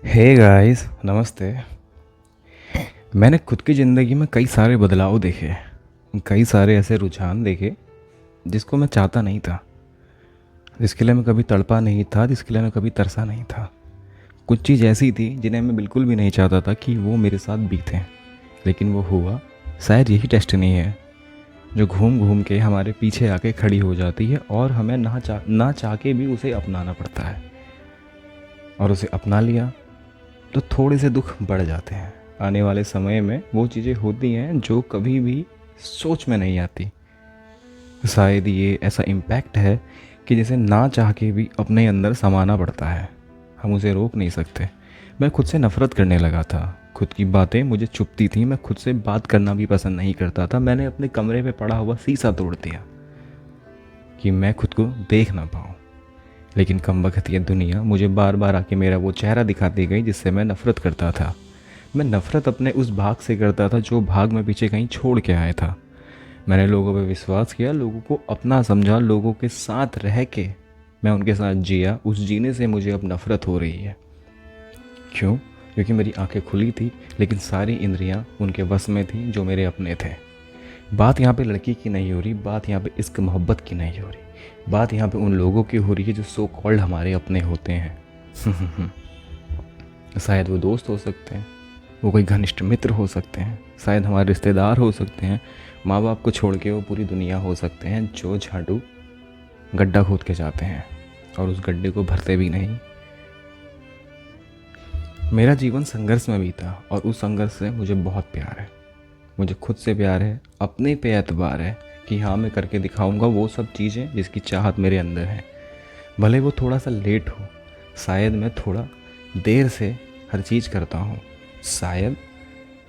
Hey guys, नमस्ते। मैंने खुद की ज़िंदगी में कई सारे बदलाव देखे, कई सारे ऐसे रुझान देखे जिसको मैं चाहता नहीं था, जिसके लिए मैं कभी तड़पा नहीं था, जिसके लिए मैं कभी तरसा नहीं था। कुछ चीज़ ऐसी थी जिन्हें मैं बिल्कुल भी नहीं चाहता था कि वो मेरे साथ बीतें, लेकिन वो हुआ। शायद यही डेस्टिनी है जो घूम घूम के हमारे पीछे आके खड़ी हो जाती है और हमें ना चाह के भी उसे अपनाना पड़ता है। और उसे अपना लिया तो थोड़े से दुख बढ़ जाते हैं। आने वाले समय में वो चीज़ें होती हैं जो कभी भी सोच में नहीं आती। शायद ये ऐसा इम्पैक्ट है कि जिसे ना चाह के भी अपने अंदर समाना पड़ता है, हम उसे रोक नहीं सकते। मैं खुद से नफ़रत करने लगा था, खुद की बातें मुझे चुभती थी, मैं खुद से बात करना भी पसंद नहीं करता था। मैंने अपने कमरे में पड़ा हुआ शीशा तोड़ दिया कि मैं खुद को देख ना पाऊँ। लेकिन कमबख्त ये दुनिया मुझे बार बार आके मेरा वो चेहरा दिखाती गई जिससे मैं नफ़रत करता था। मैं नफ़रत अपने उस भाग से करता था जो भाग मैं पीछे कहीं छोड़ के आया था। मैंने लोगों पे विश्वास किया, लोगों को अपना समझा, लोगों के साथ रह के मैं उनके साथ जिया। उस जीने से मुझे अब नफ़रत हो रही है। क्यों? क्योंकि मेरी आंखें खुली थी, लेकिन सारी इंद्रियां उनके वश में थी जो मेरे अपने थे। बात यहाँ पे लड़की की नहीं हो रही, बात यहाँ पे इश्क मोहब्बत की नहीं हो रही, बात यहाँ पे उन लोगों की हो रही है जो सो कॉल्ड हमारे अपने होते हैं। शायद वो दोस्त हो सकते हैं, वो कोई घनिष्ठ मित्र हो सकते हैं, शायद हमारे रिश्तेदार हो सकते हैं, माँ बाप को छोड़ के वो पूरी दुनिया हो सकते हैं जो झाड़ू गड्ढा खोद के जाते हैं और उस गड्ढे को भरते भी नहीं। मेरा जीवन संघर्ष में बीता और उस संघर्ष से मुझे बहुत प्यार है। मुझे खुद से प्यार है, अपने पे एतबार है कि हाँ, मैं करके दिखाऊंगा वो सब चीज़ें जिसकी चाहत मेरे अंदर है। भले वो थोड़ा सा लेट हो, शायद मैं थोड़ा देर से हर चीज़ करता हूँ, शायद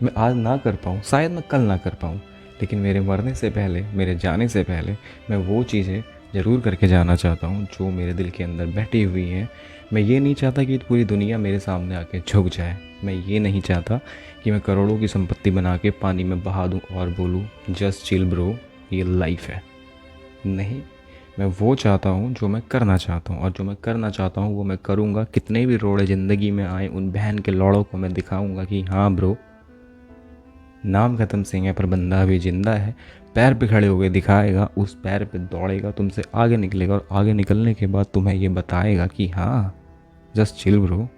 मैं आज ना कर पाऊँ, शायद मैं कल ना कर पाऊँ, लेकिन मेरे मरने से पहले, मेरे जाने से पहले मैं वो चीज़ें ज़रूर करके जाना चाहता हूँ जो मेरे दिल के अंदर बैठी हुई हैं। मैं ये नहीं चाहता कि पूरी दुनिया मेरे सामने आके झुक जाए। मैं ये नहीं चाहता कि मैं करोड़ों की संपत्ति बना के पानी में बहा दूँ और बोलूँ जस्ट चिल ब्रो, ये लाइफ है। नहीं, मैं वो चाहता हूँ जो मैं करना चाहता हूँ, और जो मैं करना चाहता हूँ वो मैं करूँगा। कितने भी रोड़े ज़िंदगी में आए, उन बहन के लौड़ों को मैं दिखाऊँगा कि हाँ ब्रो, नाम खत्म सिंह है पर बंदा अभी जिंदा है। पैर पे खड़े होकर दिखाएगा, उस पैर पे दौड़ेगा, तुमसे आगे निकलेगा और आगे निकलने के बाद तुम्हें ये बताएगा कि हाँ, just chill bro,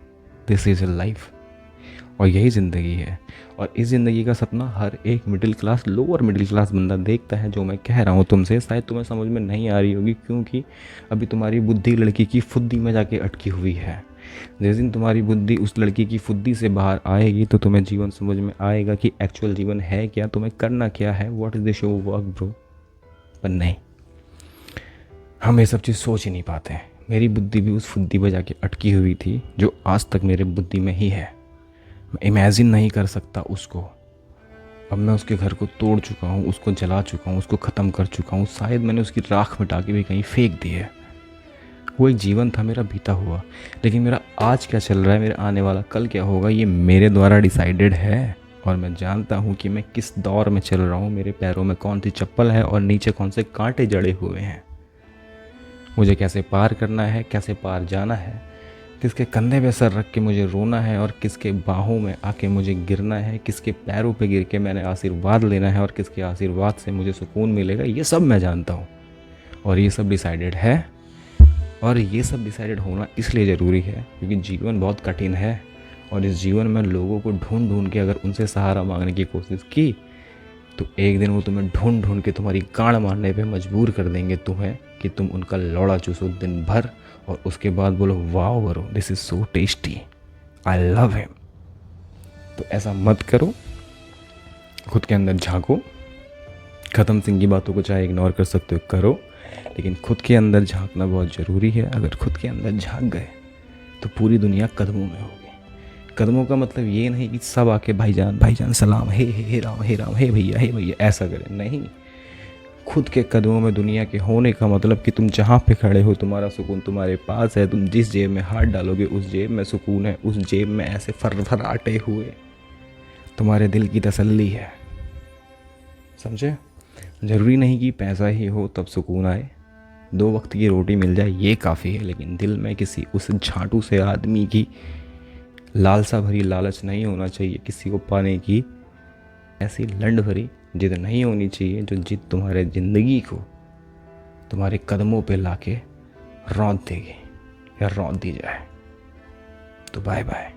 this is a life. और यही ज़िंदगी है। और इस ज़िंदगी का सपना हर एक middle class, lower middle class बंदा देखता है। जो मैं कह रहा हूँ तुमसे शायद तुम्हें समझ में नहीं आ रही होगी, क्योंकि अभी तुम्हारी बुद्धि लड़की की फुद्दी में जाके अटकी हुई है। जिस दिन तुम्हारी बुद्धि उस लड़की की फुद्दी से बाहर आएगी तो तुम्हें जीवन समझ में आएगा कि एक्चुअल जीवन है क्या, तुम्हें करना क्या है, what is the show work bro. पर नहीं, हम ये सब चीज़ सोच ही नहीं पाते हैं। मेरी बुद्धि भी उस फुद्दी में जाके अटकी हुई थी जो आज तक मेरे बुद्धि में ही है। मैं इमेजिन नहीं कर सकता उसको। अब मैं उसके घर को तोड़ चुका हूँ, उसको जला चुका हूँ, उसको ख़त्म कर चुका हूँ, शायद मैंने उसकी राख मिटा के भी कहीं फेंक दी है। वो एक जीवन था मेरा बीता हुआ, लेकिन मेरा आज क्या चल रहा है, मेरा आने वाला कल क्या होगा, ये मेरे द्वारा डिसाइडेड है। और मैं जानता हूँ कि मैं किस दौर में चल रहा हूँ, मेरे पैरों में कौन सी चप्पल है और नीचे कौन से कांटे जड़े हुए हैं। मुझे कैसे पार करना है, कैसे पार जाना है, किसके कंधे पे सर रख के मुझे रोना है और किसके बाहों में आके मुझे गिरना है, किसके पैरों पे गिर के मैंने आशीर्वाद लेना है और किसके आशीर्वाद से मुझे सुकून मिलेगा, ये सब मैं जानता हूँ। और ये सब डिसाइडेड है। और ये सब डिसाइडेड होना इसलिए ज़रूरी है क्योंकि जीवन बहुत कठिन है। और इस जीवन में लोगों को ढूंढ ढूंढ के अगर उनसे सहारा मांगने की कोशिश की तो एक दिन वो तुम्हें ढूंढ ढूंढ के तुम्हारी गांड मारने पे मजबूर कर देंगे तुम्हें, कि तुम उनका लौड़ा चूसो दिन भर और उसके बाद बोलो wow bro, this is so tasty, I love him. तो ऐसा मत करो, खुद के अंदर झांको। ख़त्म सिंह की बातों को चाहे इग्नोर कर सकते हो करो, लेकिन खुद के अंदर झांकना बहुत ज़रूरी है। अगर खुद के अंदर झांक गए तो पूरी दुनिया कदमों में होगी। कदमों का मतलब ये नहीं कि सब आके भाईजान भाईजान सलाम, हे राम हे राम, हे भैया ऐसा करें, नहीं। खुद के कदमों में दुनिया के होने का मतलब कि तुम जहाँ पे खड़े हो तुम्हारा सुकून तुम्हारे पास है। तुम जिस जेब में हाथ डालोगे उस जेब में सुकून है, उस जेब में ऐसे फरफराटे हुए तुम्हारे दिल की तसल्ली है। समझे? ज़रूरी नहीं कि पैसा ही हो तब सुकून आए, 2 वक्त की रोटी मिल जाए ये काफ़ी है, लेकिन दिल में किसी उस झांटू से आदमी की लालसा भरी लालच नहीं होना चाहिए किसी को पाने की, ऐसी लंड भरी जिद नहीं होनी चाहिए जो जिद तुम्हारे ज़िंदगी को तुम्हारे कदमों पे लाके रौंद देगी या रौंद दी जाए। तो बाय बाय।